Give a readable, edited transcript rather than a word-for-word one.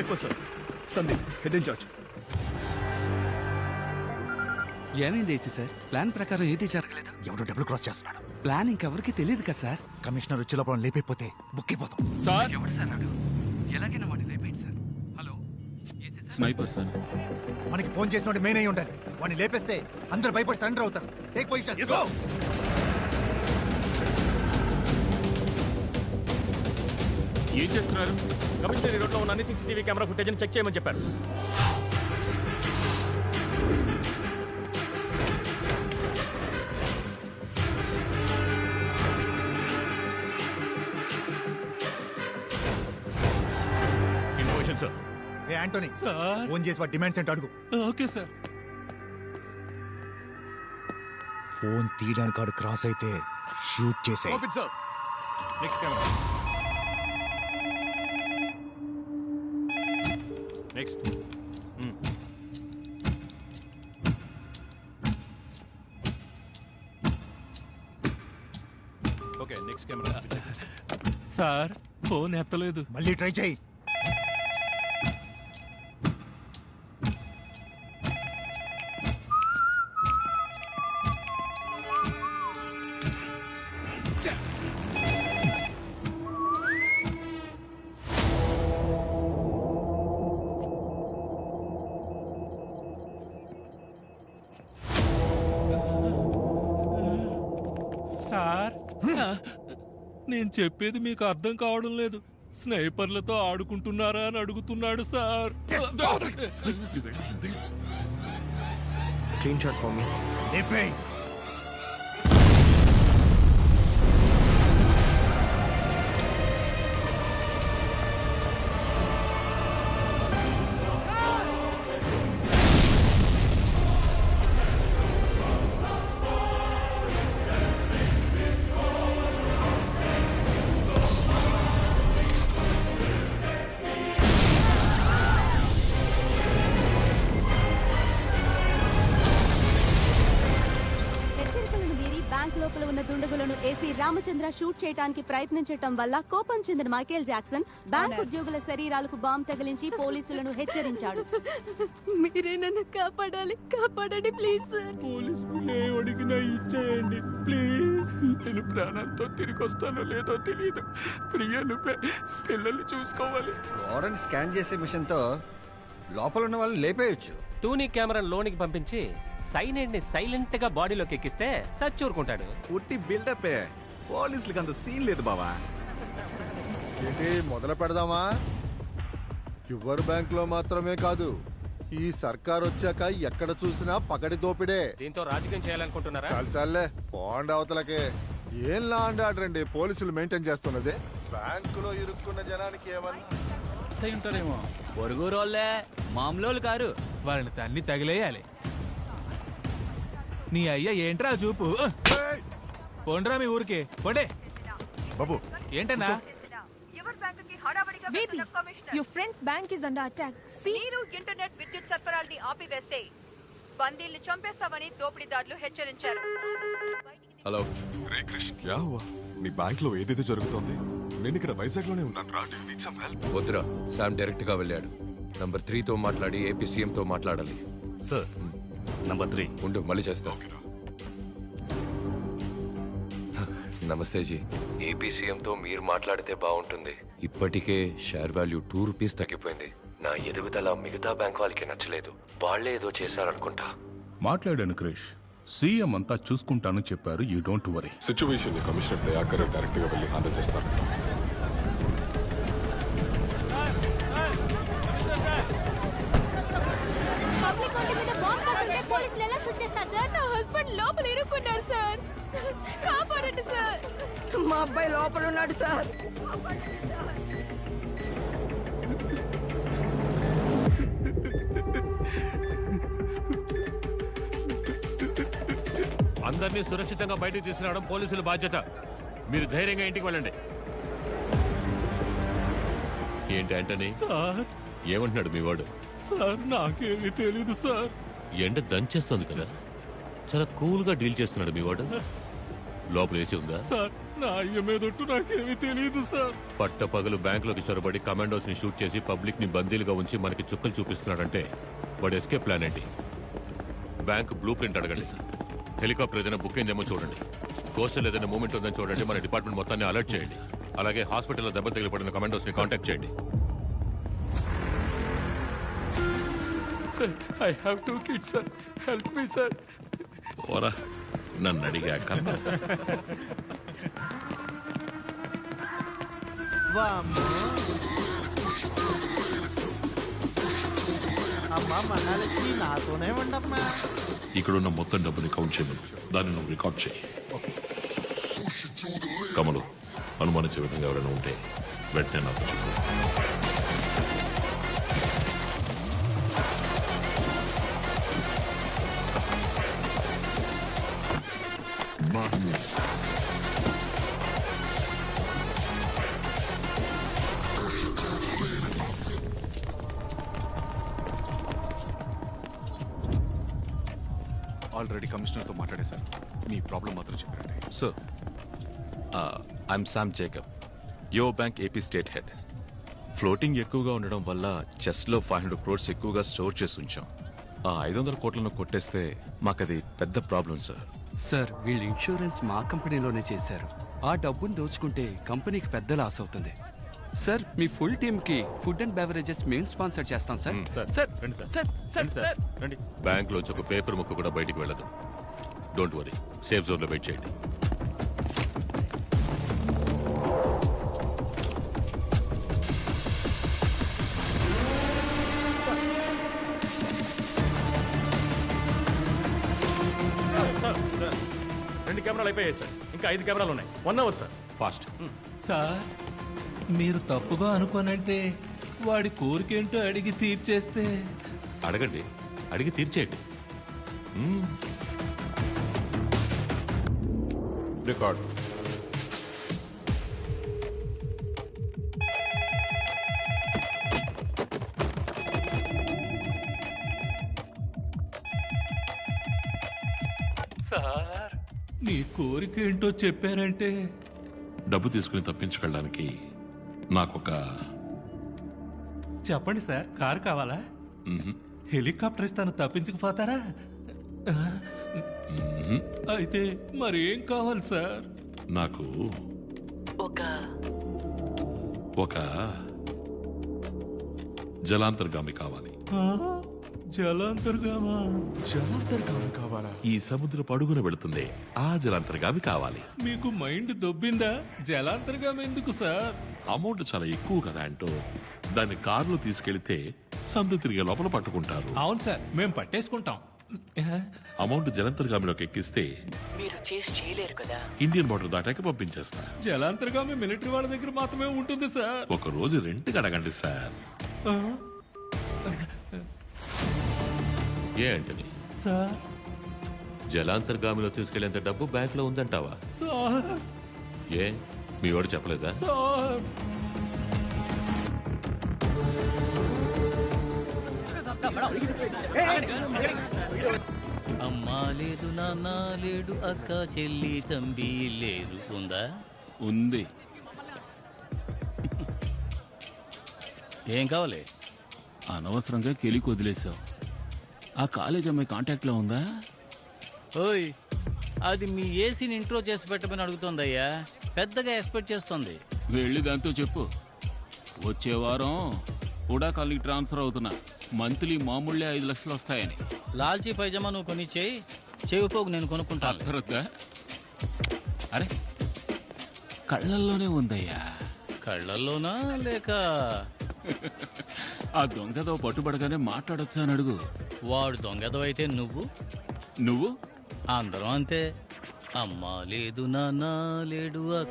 అయిపోయి sir. Sandeep head incharge. ఏమైంది AC sir? Plan ప్రకారం ఏది జరగలేదు. ఎవడో డబుల్ క్రాస్ చేస్తున్నాడు. ప్లాన్ ఇంకెవరికి తెలియదు కదా సార్. కమిషనర్ వచ్చే లోపల లేపైపోతే బుక్ అయిపోతాం. సార్ ఎవరు సార్ నాడు? ఎలాగైనా వాడిని లేపేయండి సార్. Hello sniper sir. మనకి ఫోన్ చేసినోడు మెయిన్ అయి ఉండాలి. వాడిని లేపేస్తే అందరూ భయపడి సరెండర్ అవుతారు. Take position. ఏం చేస్తున్నారు? కమిషనర్ రోడ్ లో ఉన్న అన్ని సీసీటీవీ కెమెరా ఫుటేజ్ చెక్ చేయమని చెప్పారు. సార్. ఏ ఆంటోనీ, ఫోన్ చేసి వాడి డిమాండ్స్ ఏంటో అడుగు. Okay sir. ఫోన్ తీయడానికి వాడు క్రాస్ అయితే షూట్ చేసే. Sir next camera. Next. Okay next camera. Sir phone ఎత్తలేదు. మళ్ళీ ట్రై చేయి. సార్ నేను చెప్పేది మీకు అర్థం కావడం లేదు. స్నైపర్లతో ఆడుకుంటున్నారా అని అడుగుతున్నాడు sir. Clean shot for me. లేపేయ్. లోపల ఉన్న దుండగులను ఏసీ రామచంద్ర షూట్ చేయడానికి ప్రయత్నించడం వల్ల కోపం చెందిన మైకేల్ జాక్సన్ బ్యాంక్ ఉద్యోగుల శరీరాలకు బాంబు తగిలించి పోలీసులను హెచ్చరించాడు. మీరే నన్ను కాపాడాలి, కాపాడండి ప్లీజ్ సార్. పోలీసులు అడిగినా ఇచ్చేయండి ప్లీజ్. నేను ప్రాణాలతో తిరిగి వస్తానో లేదో తెలియదు. ప్రియను పిల్లల్ని చూసుకోవాలి. వారెంట్ స్కాన్ చేసే మిషన్ తో లోపల ఉన్న వాళ్ళు లేపేయచ్చు. టూనీ కెమెరా లోనికి పంపించి సైనైడ్ ని సైలెంట్ గా బాడీలోకి ఎక్కిస్తే సచ్చూరుకుంటాడు. ఉట్టి బిల్డప్. పోలీసులకు అంత సీన్ లేదు బావా. ఏంటి మొదలు పెడదామా? యువర్ బ్యాంక్ లో మాత్రమే కాదు, ఈ సర్కార్ వచ్చాక ఎక్కడ చూసినా పగడి దోపిడే. దీంతో రాజకీయం చేయాలనుకుంటున్నారా? చాలే పోండి అవతలకే. ఏం లా అండ్ ఆర్డర్ అండి పోలీసులు మెయింటైన్ చేస్తున్నది? బ్యాంకులో ఇరుక్కున్న జనానికి ఏమన్నా ఉంటారేమో. పొరుగురోళ్ళే, మామూలు కారు. వాళ్ళని తన్ని తగిలేయాలి. నీ అయ్య ఏంట్రా చూపు? పోండ్రా మీ ఊరికి పోండే. బాబు ఏంటన్నా? Your friend's bank is under attack. మీరు ఇంటర్నెట్ విద్యుత్ సరఫరాల్ని ఆపివేసే బందీల్ని చంపేస్తామని దోపిడీదారులు హెచ్చరించారు. హలో రే క్రిష్, క్యా హువా? నీ బ్యాంక్ లో ఏదైతే జరుగుతోంది? నేను ఇక్కడ వైజాగ్ లోనే ఉన్నాను రా. వద్దురా, శామ్ డైరెక్ట్ గా వెళ్ళాడు. నంబర్ 3 తో మాట్లాడి ఏపీ సీఎం తో మాట్లాడాలి. సార్ నంబర్ 3 ఉండు, మళ్ళీ చేస్తా. నమస్తే జీ. ఏపీ సీఎం తో మీరు మాట్లాడితే బాగుంటుంది. ఇప్పటికే షేర్ వాల్యూ 2 రూపీస్ తగ్గిపోయింది. నా ఎదుగుదల మిగతా బ్యాంక్ వాళ్ళకి నచ్చలేదు. వాళ్లే ఏదో చేశారనుకుంటా. మాట్లాడాను క్రిష్, సీఎం అంతా చూసుకుంటాను చెప్పారు. You don't worry. సిచ్యువేషన్ ని కమిషనర్ దయాకర్ డైరెక్ట్ గా వెళ్ళి హ్యాండిల్ చేస్తారు. పబ్లిక్ ఒంటి మీద బాంబు పడుతుంటే పోలీసులు ఎలా షూట్ చేస్తారు సార్? నా హస్బెండ్ లోపల ఇరుక్కున్నారు సార్. కాపాడండి సార్. మా అబ్బాయి లోపల ఉన్నాడు సార్. అందరినీ సురక్షితంగా బయటకు తీసుకురావడం పోలీసుల బాధ్యత. మీరు ధైర్యంగా ఇంటికి వెళ్ళండి. ఏంటి ఆంటనీ? సార్ ఏమంటున్నాడు మీ వాడు? సార్ నాకేమీ తెలీదు సార్. ఎండ దంచేస్తుంది కదా, చాలా కూల్ గా డీల్ చేస్తున్నాడు మీ వాడు. లోపల ఏసీ ఉందా? సార్ నా అయ్య మీదొట్టు నాకేమీ తెలియదు సార్. పట్టపగలు బ్యాంకులోకి చొరబడి కమాండోస్ ని షూట్ చేసి పబ్లిక్ ని బందీలుగా ఉంచి మనకి చుక్కలు చూపిస్తున్నాడంటే వాడు ఎస్కేప్ ప్లాన్ ఏంటి? బ్యాంక్ బ్లూ ప్రింట్ అడగండి. హెలికాప్టర్ ఏదైనా బుక్ అయిందేమో చూడండి. కోస్టల్ ఏదైనా మూమెంట్ ఉందని చూడండి. మన డిపార్ట్మెంట్ మొత్తాన్ని అలర్ట్ చేయండి. అలాగే హాస్పిటల్లో దెబ్బ తగిలిపడిన కమాండోస్ ని కాంటాక్ట్ చేయండి. Sir I have 2 kids sir. Help me sir. ఓరా నన్ను అడిగాక అమ్మా మహాలక్ష్మి నాతోనే ఉండమ్మా. ఇక్కడున్న మొత్తం డబ్బుని కౌంట్ చేయమను. దాన్ని నువ్వు రికార్డ్ చేయి. కమలు, అనుమానించే విధంగా ఎవరైనా ఉంటే వెంటనే నాకు చెప్పు. ఆల్రెడీ కమిషనర్తో మాట్లాడేశాను. మీ ప్రాబ్లం మాత్రం చెప్పండి. సార్, ఐఎమ్ శామ్ జేకబ్, యో bank AP state head. Floating ఎక్కువగా ఉండడం వల్ల చెస్ట్లో 500 crores ఎక్కువగా స్టోర్ చేసి ఉంచాం. ఆ 500 కోట్లను కొట్టేస్తే మాకది పెద్ద ప్రాబ్లం సార్. సార్, వీళ్ళు ఇన్సూరెన్స్ మా కంపెనీలోనే చేశారు. ఆ డబ్బును దోచుకుంటే కంపెనీకి పెద్ద లాస్ అవుతుంది. సార్, మీ ఫుల్ టీమ్ కి ఫుడ్ అండ్ బెవరేజెస్ మేము స్పాన్సర్ చేస్తాం sir. Sir sir sir bank లోంచి ఒక పేపర్ ముక్క కూడా బయటికి వెళ్ళదు. డోంట్ వరీ, సేఫ్ జోన్ లో వెయిట్ చేయండి. రెండు కెమెరాలు అయిపోయాయి సార్. ఇంకా 5 కెమెరాలు ఉన్నాయి. 1 hour సార్. ఫాస్ట్. సార్ మీరు తప్పుగా అనుకోనంటే వాడి కోరికేంటో అడిగి తీర్చేస్తే. అడగండి, అడిగి తీర్చేయండి. రికార్డ్. సార్ నీ కోరికేంటో చెప్పారంటే. డబ్బు తీసుకుని తప్పించుకెళ్ళడానికి నాకొక. చెప్పండి సార్, కారు కావాలా? హెలికాప్టర్ ఇస్తాను, తప్పించకపోతారా? అయితే మరేం కావాలి సార్? నాకు ఒక జలాంతర్గామి కావాలి. జలాంతర్గామా? జలాంతర్గామి కావాలా? ఈ సముద్ర పడుగున వెళుతుంది, ఆ జలాంతర్గామి కావాలి. మీకు మైండ్ దొబ్బిందా? జలాంతర్గామి ఎందుకు సార్? అమౌంట్ చాలా ఎక్కువ కదా అంటూ దాన్ని కారులో తీసుకెళ్తే సందు తిరిగే లోపల పట్టుకుంటారు. అవును సార్, మేము పట్టేసుకుంటాం. అమౌంట్ జలాంతర్గామిలోకి ఎక్కిస్తే మీరు చేసి చేయలేరు కదా. ఇండియన్ బార్డర్ దాటాక పంపించేస్తా. జలాంతర్గామి మిలిటరీ వాళ్ళ దగ్గర మాత్రమే ఉంటుంది సార్. ఒక రోజు రెంట్కి అడగండి సార్. ఏ అంటని సార్, జలాంతర్గామిలో తీసుకెళ్లేంత డబ్బు బ్యాంక్ లో ఉందంటావా? సార్ ఏ మీ వాడు చెప్పలేదా? సార్ అమ్మా లేదు, నాన్న లేడు, అక్క చెల్లి తంబి లేదు. ఉందా? ఉంది. ఏం కావాలి? అనవసరంగా కెలికి వదిలేసావు. ఆ కాలేజ్ అమ్మాయి కాంటాక్ట్లో ఉందా? ఓయ్, అది మీ ఏసీని ఇంట్రో చేసి పెట్టమని అడుగుతోందయ్యా. పెద్దగా ఎక్స్పెక్ట్ చేస్తోంది. వెళ్ళి దాంతో చెప్పు, వచ్చే వారం కూడా కాలేజీకి ట్రాన్స్ఫర్ అవుతున్నా, మంత్లీ మామూళ్ళే 5 లక్షలు వస్తాయని. లాల్చీ పైజమా నువ్వు కొని చేయి, చెవిపోగు నేను కొనుక్కుంటాను. అర్థరద్దా? అరే, కళ్ళల్లోనే ఉందయ్యా. కళ్ళల్లోనా లేక ఆ దొంగతో పట్టుబడగానే మాట్లాడొచ్చా అని అడుగు. వాడు దొంగతో అయితే నువ్వు అందరం అంతే. అమ్మా లేదు, నాన్న లేడు, అక్క